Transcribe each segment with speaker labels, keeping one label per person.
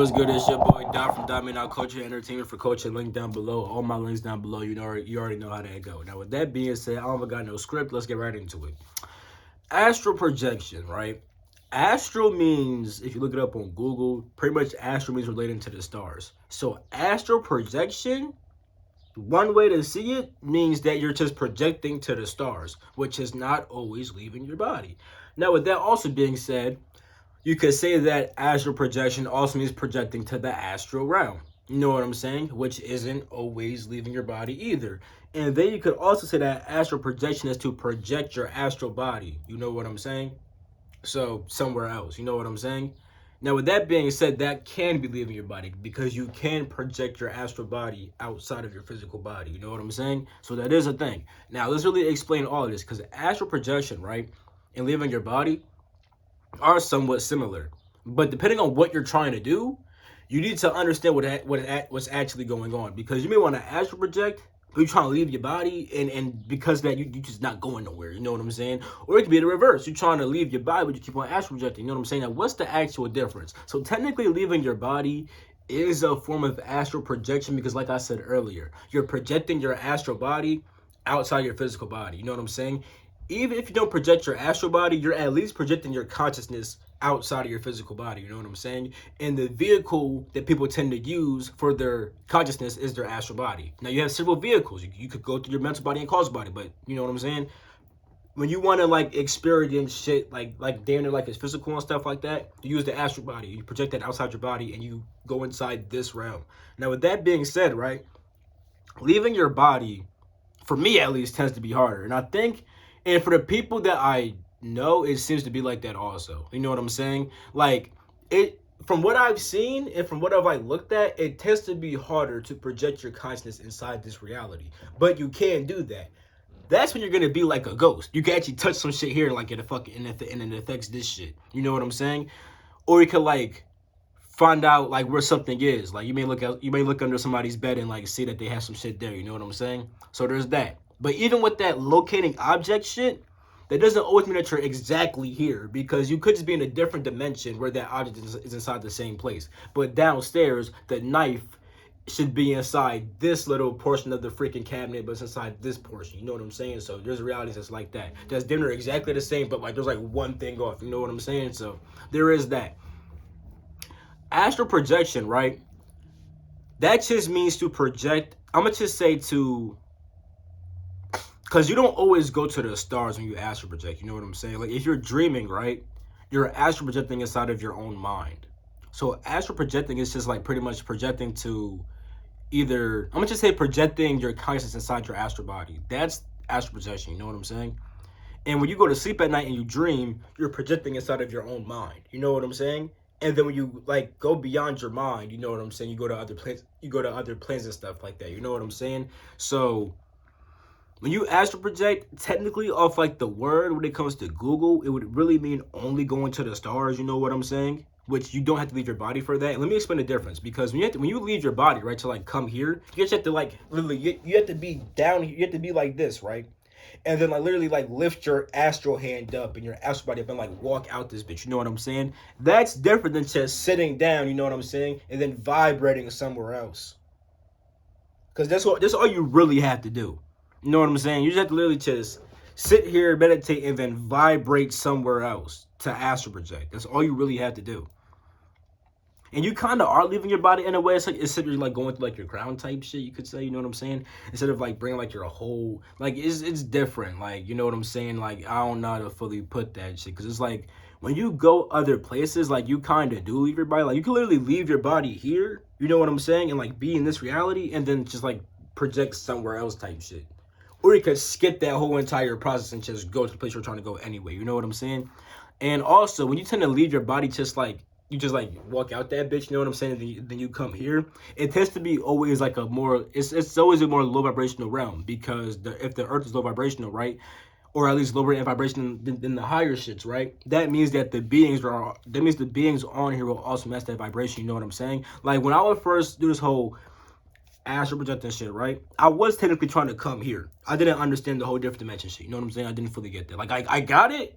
Speaker 1: What's good? It's your boy Don from Diamond Out Culture and Entertainment for Culture. Link down below. All my links down below. You already know how that go. Now, with that being said, I don't got no script. Let's get right into it. Astral projection, right? Astral means, if you look it up on Google, pretty much astral means relating to the stars. So, astral projection, one way to see it means that you're just projecting to the stars, which is not always leaving your body. Now, with that also being said, you could say that astral projection also means projecting to the astral realm. You know what I'm saying? Which isn't always leaving your body either. And then you could also say that astral projection is to project your astral body. You know what I'm saying? So somewhere else. You know what I'm saying? Now, with that being said, that can be leaving your body because you can project your astral body outside of your physical body. You know what I'm saying? So that is a thing. Now, let's really explain all of this because astral projection, right, and leaving your body are somewhat similar. But depending on what you're trying to do, you need to understand what's actually going on. Because you may want to astral project, but you're trying to leave your body, and because of that, you just not going nowhere. You know what I'm saying? Or it could be the reverse. You're trying to leave your body, but you keep on astral projecting. You know what I'm saying? Now, what's the actual difference? So technically, leaving your body is a form of astral projection because, like I said earlier, you're projecting your astral body outside your physical body. You know what I'm saying? Even if you don't project your astral body, you're at least projecting your consciousness outside of your physical body. You know what I'm saying? And the vehicle that people tend to use for their consciousness is their astral body. Now, you have several vehicles. You could go through your mental body and cause body, but you know what I'm saying? When you want to like experience shit like damn near like it's physical and stuff like that, you use the astral body. You project that outside your body and you go inside this realm. Now, with that being said, right, leaving your body, for me at least, tends to be harder. And I think, and for the people that I know, it seems to be like that also. You know what I'm saying? Like, it, from what I've seen and from what I've like looked at, it tends to be harder to project your consciousness inside this reality. But you can do that. That's when you're gonna be like a ghost. You can actually touch some shit here, like and it affects this shit. You know what I'm saying? Or you could like find out like where something is. Like you may look under somebody's bed and like see that they have some shit there. You know what I'm saying? So there's that. But even with that locating object shit, that doesn't always mean that you're exactly here because you could just be in a different dimension where that object is inside the same place. But downstairs, the knife should be inside this little portion of the freaking cabinet, but it's inside this portion. You know what I'm saying? So there's realities that's like that. That's dinner exactly the same, but like there's like one thing off. You know what I'm saying? So there is that. Astral projection, right? That just means to project. I'm gonna just say to, because you don't always go to the stars when you astral project. You know what I'm saying? Like if you're dreaming, right? You're astral projecting inside of your own mind. So astral projecting is just like pretty much projecting to either, I'm gonna just say projecting your consciousness inside your astral body. That's astral projection. You know what I'm saying? And when you go to sleep at night and you dream, you're projecting inside of your own mind. You know what I'm saying? And then when you like go beyond your mind, you know what I'm saying? You go to other planes, and stuff like that. You know what I'm saying? So when you astral project, technically off like the word when it comes to Google, it would really mean only going to the stars. You know what I'm saying? Which you don't have to leave your body for that. And let me explain the difference because when you leave your body, right, to like come here, you just have to like literally you have to be down. You have to be like this, right? And then like literally like lift your astral hand up and your astral body up and like walk out this bitch. You know what I'm saying? That's different than just sitting down. You know what I'm saying? And then vibrating somewhere else. Because that's all you really have to do. You know what I'm saying? You just have to literally just sit here, meditate, and then vibrate somewhere else to astral project. That's all you really have to do. And you kind of are leaving your body in a way. It's like instead of like going through like your crown type shit, you could say. You know what I'm saying? Instead of like bringing like your whole, like it's different. Like, you know what I'm saying? Like, I don't know how to fully put that shit because it's like when you go other places, like you kind of do leave your body. Like you can literally leave your body here. You know what I'm saying? And like be in this reality and then just like project somewhere else type shit. Or you could skip that whole entire process and just go to the place you're trying to go anyway. You know what I'm saying? And also, when you tend to leave your body just like, you just like walk out that bitch, you know what I'm saying? Then you come here. It tends to be always like a more, it's always a more low vibrational realm because if the earth is low vibrational, right? Or at least lower in vibration than the higher shits, right? That means that the beings on here will also match that vibration, you know what I'm saying? Like when I would first do this whole astral projecting shit, right? I was technically trying to come here. I didn't understand the whole different dimension shit. You know what I'm saying? I didn't fully get that. Like I got it,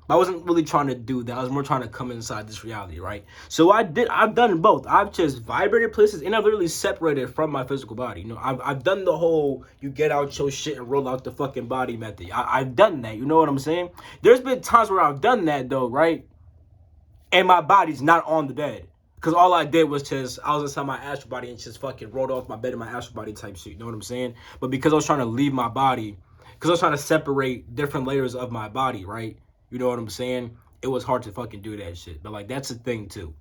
Speaker 1: I wasn't really trying to do that. I was more trying to come inside this reality, right? So I've done both. I've just vibrated places and I've literally separated from my physical body. You know, I've done the whole you get out your shit and roll out the fucking body method. I've done that. You know what I'm saying? There's been times where I've done that though, right? And my body's not on the bed. Because all I did was I was inside my astral body and just fucking rolled off my bed in my astral body type shit. You know what I'm saying? But because I was trying to leave my body, because I was trying to separate different layers of my body, right? You know what I'm saying? It was hard to fucking do that shit. But, like, that's a thing, too.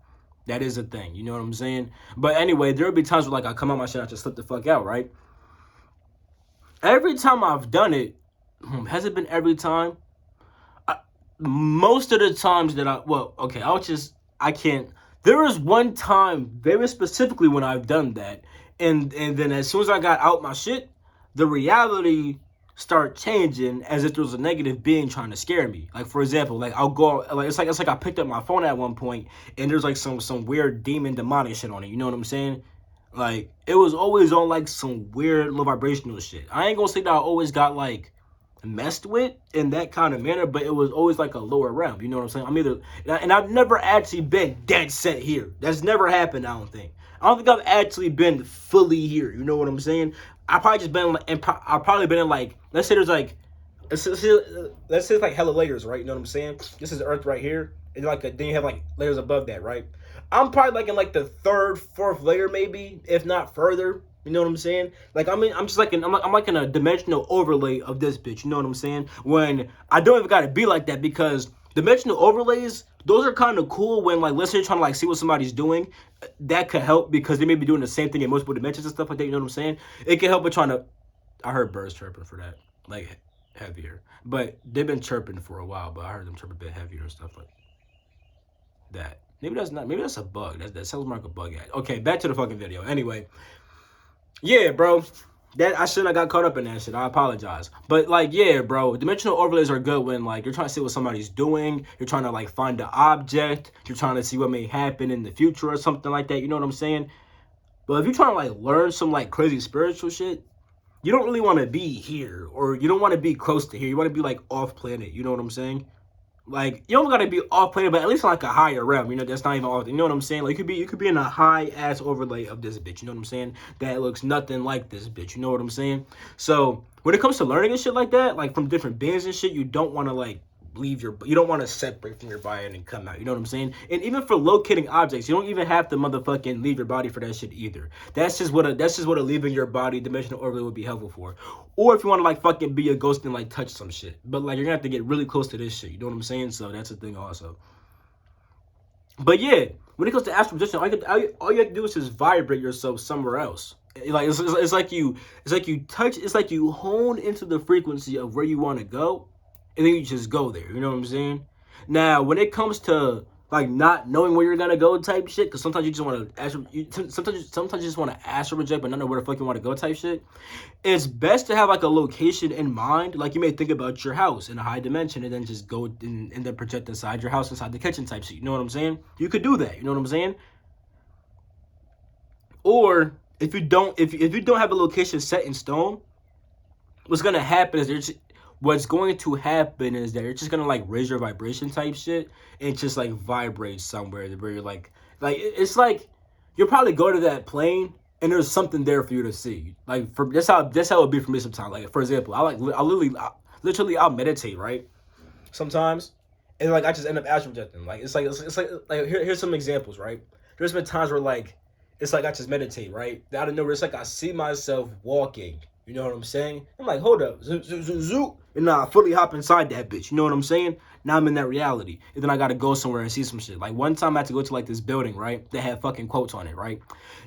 Speaker 1: That is a thing. You know what I'm saying? But anyway, there would be times where, like, I come out my shit and I just slip the fuck out, right? Every time I've done it, has it been every time? Most of the times that I can't. There was one time, very specifically, when I've done that, and then as soon as I got out my shit, the reality start changing as if there was a negative being trying to scare me. Like, for example, like I'll go, like it's like I picked up my phone at one point and there's like some weird demonic shit on it. You know what I'm saying? Like, it was always on like some weird low vibrational shit. I ain't gonna say that I always got like messed with in that kind of manner, but it was always like a lower realm. You know what I'm saying? I'm either, and I've never actually been dead set here. That's never happened. I don't think I've actually been fully here. You know what I'm saying? I've probably been in like, let's say there's like, let's say it's like hella layers, right? You know what I'm saying? This is Earth right here, and then you have like layers above that, right? I'm probably like in like the third, fourth layer, maybe, if not further. You know what I'm saying? Like, I'm just like I'm like in a dimensional overlay of this bitch. You know what I'm saying? When I don't even gotta be like that, because dimensional overlays, those are kind of cool when, like, let's say you're trying to like see what somebody's doing. That could help because they may be doing the same thing in multiple dimensions and stuff like that. You know what I'm saying? It can help with trying to. I heard birds chirping for that, like heavier, but they've been chirping for a while. But I heard them chirp a bit heavier and stuff like that. Maybe that's not. Maybe that's a bug. That sounds like a bug. Okay, back to the fucking video. Anyway. Yeah, bro. That I shouldn't have got caught up in that shit. I apologize. But, like, yeah, bro. Dimensional overlays are good when, like, you're trying to see what somebody's doing. You're trying to, like, find an object. You're trying to see what may happen in the future or something like that. You know what I'm saying? But if you're trying to, like, learn some, like, crazy spiritual shit, you don't really want to be here. Or you don't want to be close to here. You want to be, like, off planet. You know what I'm saying? Like, you don't gotta be off planet, but at least like a higher realm, you know, that's not even off. You know what I'm saying? Like, you could be in a high ass overlay of this bitch, you know what I'm saying? That looks nothing like this bitch, you know what I'm saying? So when it comes to learning and shit like that, like from different beings and shit, you don't want to like you don't want to separate from your body and come out, you know what I'm saying? And even for locating objects, you don't even have to motherfucking leave your body for that shit either. That's just what a leaving your body dimensional overlay would be helpful for. Or if you want to like fucking be a ghost and like touch some shit, but like you're gonna have to get really close to this shit, you know what I'm saying? So that's a thing also. But yeah, when it comes to astral projection, all you have to do is just vibrate yourself somewhere else. Like it's like you touch, it's like you hone into the frequency of where you want to go, and then you just go there. You know what I'm saying? Now, when it comes to like not knowing where you're gonna go type shit, because sometimes you just want to sometimes you just want to astral project, but not know where the fuck you want to go type shit. It's best to have like a location in mind. Like, you may think about your house in a high dimension, and then just go and then project inside your house, inside the kitchen type shit. You know what I'm saying? You could do that. You know what I'm saying? Or if you don't have a location set in stone, what's going to happen is you're just gonna like raise your vibration type shit and just like vibrate somewhere where you're like it's like you'll probably go to that plane and there's something there for you to see. Like, that's how it would be for me sometimes. Like, for example, I'll meditate, right? Sometimes, and like I just end up astral projecting. Like, it's like here's some examples, right? There's been times where like it's like I just meditate, right? Out of nowhere, it's like I see myself walking. You know what I'm saying? I'm like, hold up, zoom, zoom, zoom, zoom. And I fully hop inside that bitch. You know what I'm saying? Now I'm in that reality. And then I gotta go somewhere and see some shit. Like, one time I had to go to like this building, right? That had fucking quotes on it, right?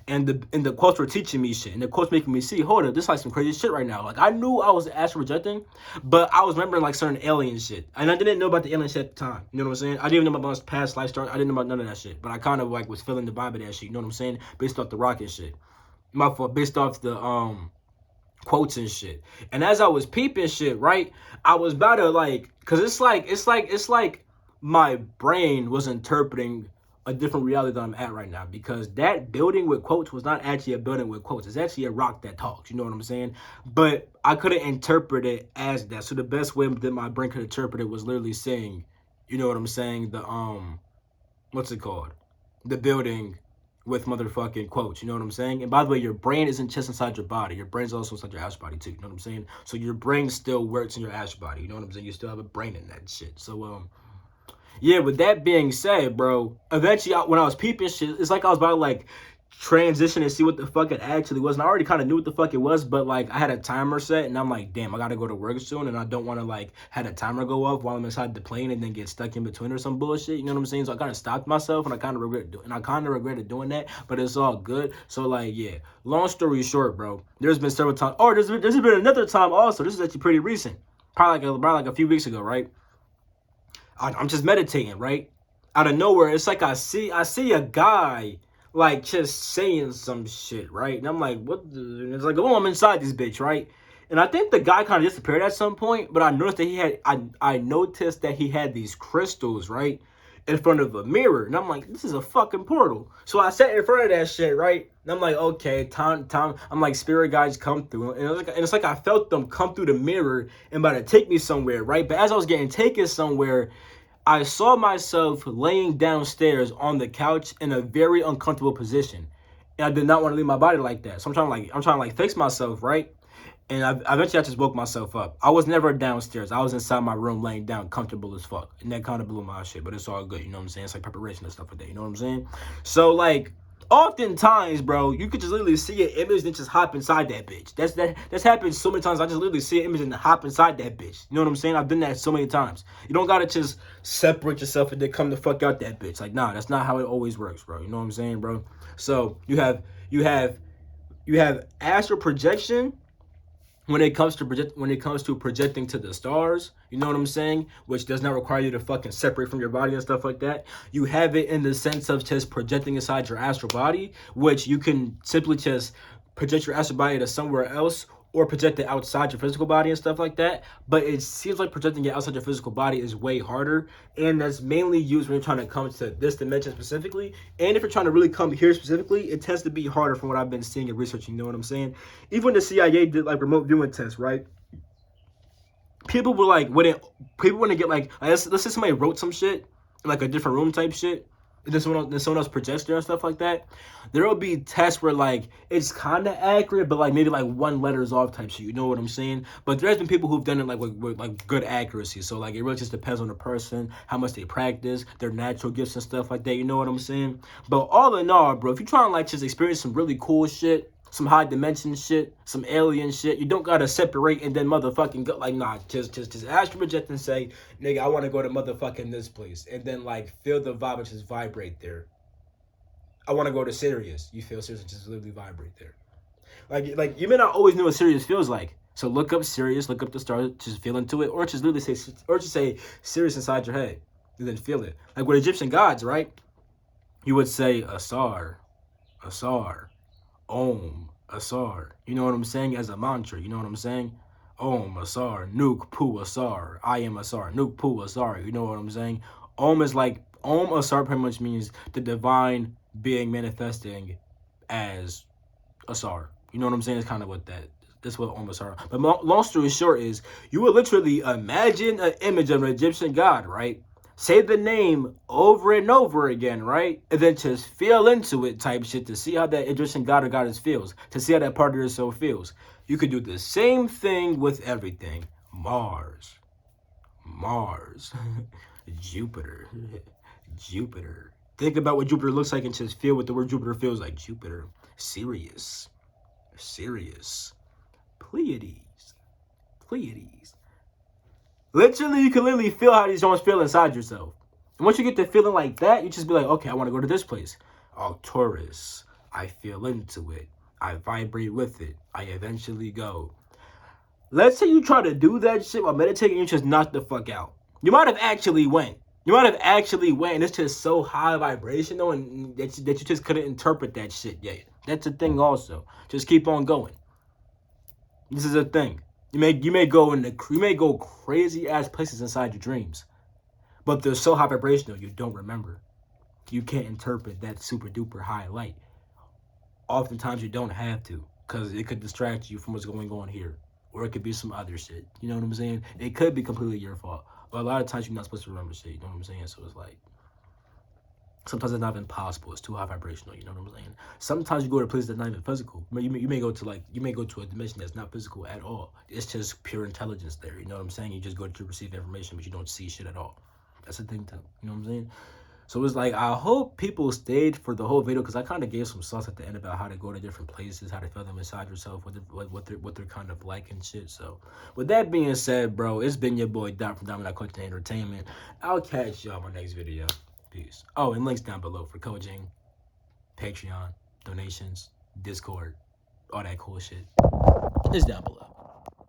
Speaker 1: And the quotes were teaching me shit. And the quotes making me see, hold up, this is like some crazy shit right now. Like, I knew I was astral projecting, but I was remembering like certain alien shit. And I didn't know about the alien shit at the time. You know what I'm saying? I didn't even know about my past life story. I didn't know about none of that shit. But I kind of like was feeling the vibe of that shit. You know what I'm saying? Based off the rocket shit. My fault. Based off the quotes and shit. And as I was peeping shit, right, I was about to like, cause it's like my brain was interpreting a different reality that I'm at right now, because that building with quotes was not actually a building with quotes. It's actually a rock that talks. You know what I'm saying? But I couldn't interpret it as that. So the best way that my brain could interpret it was literally saying, you know what I'm saying, the what's it called? The building with motherfucking quotes, you know what I'm saying? And by the way, your brain isn't just inside your body. Your brain's also inside your ass body too, you know what I'm saying? So your brain still works in your ass body, you know what I'm saying? You still have a brain in that shit. So yeah, with that being said, bro, eventually when I was peeping shit, it's like I was about to like transition and see what the fuck it actually was. And I already kind of knew what the fuck it was, but like I had a timer set and I'm like, damn, I gotta go to work soon and I don't want to like have a timer go off while I'm inside the plane and then get stuck in between or some bullshit. You know what I'm saying? So I kind of stopped myself and I kind of regretted doing that, but it's all good. So like, yeah, long story short, bro, there's been several times. Oh, there's been another time also. This is actually pretty recent. Probably like a few weeks ago, right? I'm just meditating, right? Out of nowhere, it's like I see a guy like just saying some shit, right? And I'm like, what the? It's like, oh, I'm inside this bitch, right? And I think the guy kind of disappeared at some point, but I noticed that I noticed that he had these crystals, right? In front of a mirror. And I'm like, this is a fucking portal. So I sat in front of that shit, right? And I'm like, okay, time. I'm like, spirit guides come through. And it's like I felt them come through the mirror and about to take me somewhere, right? But as I was getting taken somewhere, I saw myself laying downstairs on the couch in a very uncomfortable position. And I did not want to leave my body like that. So I'm trying to like fix myself, right? And eventually I just woke myself up. I was never downstairs. I was inside my room laying down comfortable as fuck. And that kind of blew my shit, but it's all good. You know what I'm saying? It's like preparation and stuff like that. You know what I'm saying? So like, oftentimes, bro, you could just literally see an image and just hop inside that bitch. That's happened so many times. I just literally see an image and hop inside that bitch. You know what I'm saying? I've done that so many times. You don't gotta just separate yourself and then come the fuck out that bitch. Like, nah, that's not how it always works, bro. You know what I'm saying, bro? So you have astral projection when it comes to projecting to the stars, you know what I'm saying, which does not require you to fucking separate from your body and stuff like that. You have it in the sense of just projecting inside your astral body, which you can simply just project your astral body to somewhere else or project it outside your physical body and stuff like that. But it seems like projecting it outside your physical body is way harder, and that's mainly used when you're trying to come to this dimension specifically. And if you're trying to really come here specifically, it tends to be harder from what I've been seeing and researching. You know what I'm saying? Even the CIA did like remote viewing tests, right? People were like, people wouldn't get like, let's say somebody wrote some shit in like a different room type shit, and then someone else projects there and stuff like that. There will be tests where like it's kind of accurate, but like maybe like one letter's off type shit. You know what I'm saying? But there's been people who've done it like with like good accuracy. So like it really just depends on the person, how much they practice, their natural gifts and stuff like that. You know what I'm saying? But all in all, bro, if you're trying to like just experience some really cool shit, some high dimension shit, some alien shit, you don't gotta separate and then motherfucking go like, nah, just astral project and say, nigga, I want to go to motherfucking this place, and then like feel the vibe and just vibrate there. I want to go to Sirius. You feel Sirius and just literally vibrate there. Like you may not always know what Sirius feels like. So look up Sirius, look up the stars, just feel into it, or just literally say Sirius inside your head, and then feel it. Like with Egyptian gods, right? You would say Asar, Om, Asar. You know what I'm saying? As a mantra, you know what I'm saying? Om, Asar, Nuk, Pu, Asar. I am Asar, Nuk, Pu, Asar. You know what I'm saying? Om is like, Om, Asar pretty much means the divine being manifesting as Asar. You know what I'm saying? It's kind of what that's what Om, Asar. But long story short is, you would literally imagine an image of an Egyptian god, right? Say the name over and over again, right? And then just feel into it type shit to see how that Egyptian god or goddess feels, to see how that part of yourself feels. You could do the same thing with everything. Mars, Jupiter, Jupiter. Think about what Jupiter looks like and just feel what the word Jupiter feels like. Jupiter, Sirius, Pleiades. Literally, you can literally feel how these joints feel inside yourself. And once you get to feeling like that, you just be like, okay, I want to go to this place. Oh, Taurus. I feel into it. I vibrate with it. I eventually go. Let's say you try to do that shit while meditating, you just knock the fuck out. You might have actually went. And it's just so high vibrational and that you just couldn't interpret that shit yet. That's a thing also. Just keep on going. This is a thing. You may go crazy ass places inside your dreams, but they're so high vibrational you don't remember. You can't interpret that super duper high light. Oftentimes you don't have to, because it could distract you from what's going on here, or it could be some other shit. You know what I'm saying? It could be completely your fault. But a lot of times you're not supposed to remember shit. You know what I'm saying? So it's like sometimes it's not even possible. It's too high vibrational. You know what I'm saying? Sometimes you go to places that's not even physical. You may go to a dimension that's not physical at all. It's just pure intelligence there. You know what I'm saying? You just go to receive information, but you don't see shit at all. That's the thing too. You know what I'm saying? So it's like, I hope people stayed for the whole video, because I kind of gave some sauce at the end about how to go to different places, how to feel them inside yourself, what they're kind of like and shit. So with that being said, bro, it's been your boy Dot from Dominant Culture Entertainment. I'll catch y'all in my next video. Peace. Oh, and links down below for coaching, Patreon, donations, Discord, all that cool shit. It's down below.